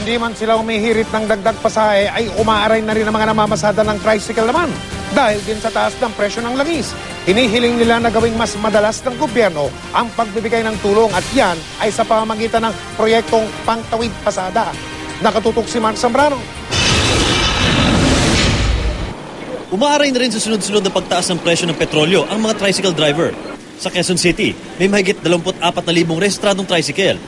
Hindi man sila umihirit ng dagdag pasahe ay umaaray na rin ang mga namamasada ng tricycle naman dahil din sa taas ng presyo ng langis. Hinihiling nila na gawing mas madalas ng gobyerno ang pagbibigay ng tulong at yan ay sa pamamagitan ng proyektong Pangtawid Pasada. Nakatutok si Mark Zambrano. Umaaray na rin sa sunod-sunod na pagtaas ng presyo ng petrolyo ang mga tricycle driver. Sa Quezon City, may mahigit 24,000 rehistradong tricycle.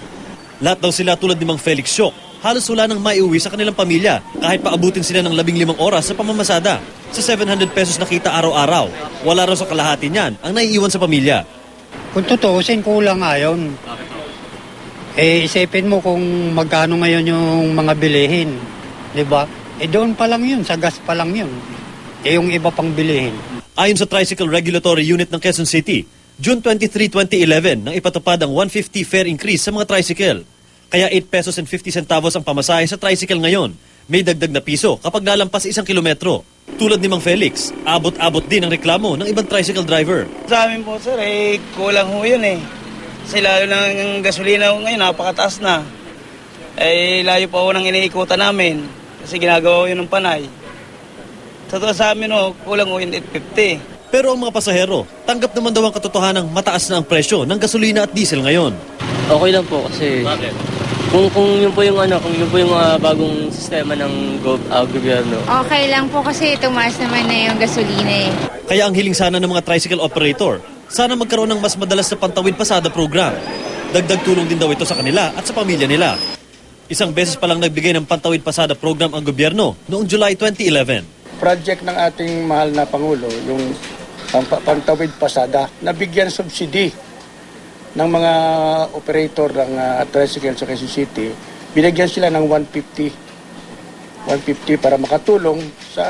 Lahat daw sila tulad ni Mang Felix Syok, halos wala nang maiuwi sa kanilang pamilya kahit paabutin sila ng 15 oras sa pamamasada. Sa 700 pesos na kita araw-araw, wala raw sa kalahati niyan ang naiiwan sa pamilya. Kung tutuusin, kulang nga yun. Isipin mo kung magkano ngayon yung mga bilihin. Diba? Doon pa lang yun, sa gas pa lang yun. Yung iba pang bilihin. Ayon sa Tricycle Regulatory Unit ng Quezon City, June 23, 2011 nang ipatupad ang 150 fare increase sa mga tricycle. Kaya 8 pesos and 50 centavos ang pamasahe sa tricycle ngayon. May dagdag na piso kapag nalampas 1 kilometro. Tulad ni Mang Felix, abot-abot din ang reklamo ng ibang tricycle driver. Sa amin po sir, kulang ho yun eh. Kasi lalo ng gasolina ho ngayon, napakataas na. Layo pa ho ng iniikutan namin. Kasi ginagawa ho yun ng panay. Totoo sa amin ho, kulang ho yun 850. Pero ang mga pasahero, tanggap naman daw ang katotohanang mataas na ang presyo ng gasolina at diesel ngayon. Okay lang po kasi kung yun po yung bagong sistema ng gobyerno. Okay lang po kasi tumaas naman na yung gasolina eh. Kaya ang hiling sana ng mga tricycle operator, sana magkaroon ng mas madalas na Pantawid Pasada program. Dagdag tulong din daw ito sa kanila at sa pamilya nila. Isang beses pa lang nagbigay ng Pantawid Pasada program ang gobyerno noong July 2011. Project ng ating mahal na Pangulo, yung Pangtawid Pasada, nabigyan subsidy ng mga operator ng tricycle sa Quezon City. Binigyan sila ng 150 para makatulong sa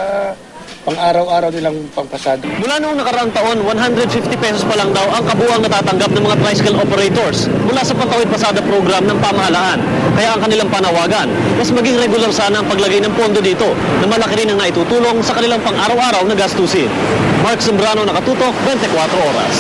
pang-araw-araw nilang pangpasada. Mula noong nakaraang taon, 150 pesos pa lang daw ang kabuuang natatanggap ng mga tricycle operators mula sa Pantawid Pasada program ng pamahalaan. Kaya ang kanilang panawagan, mas maging regular sana ang paglagay ng pondo dito na malaki rin ang naitutulong sa kanilang pang-araw-araw na gastusin. Mark Zambrano, Nakatutok, 24 Oras.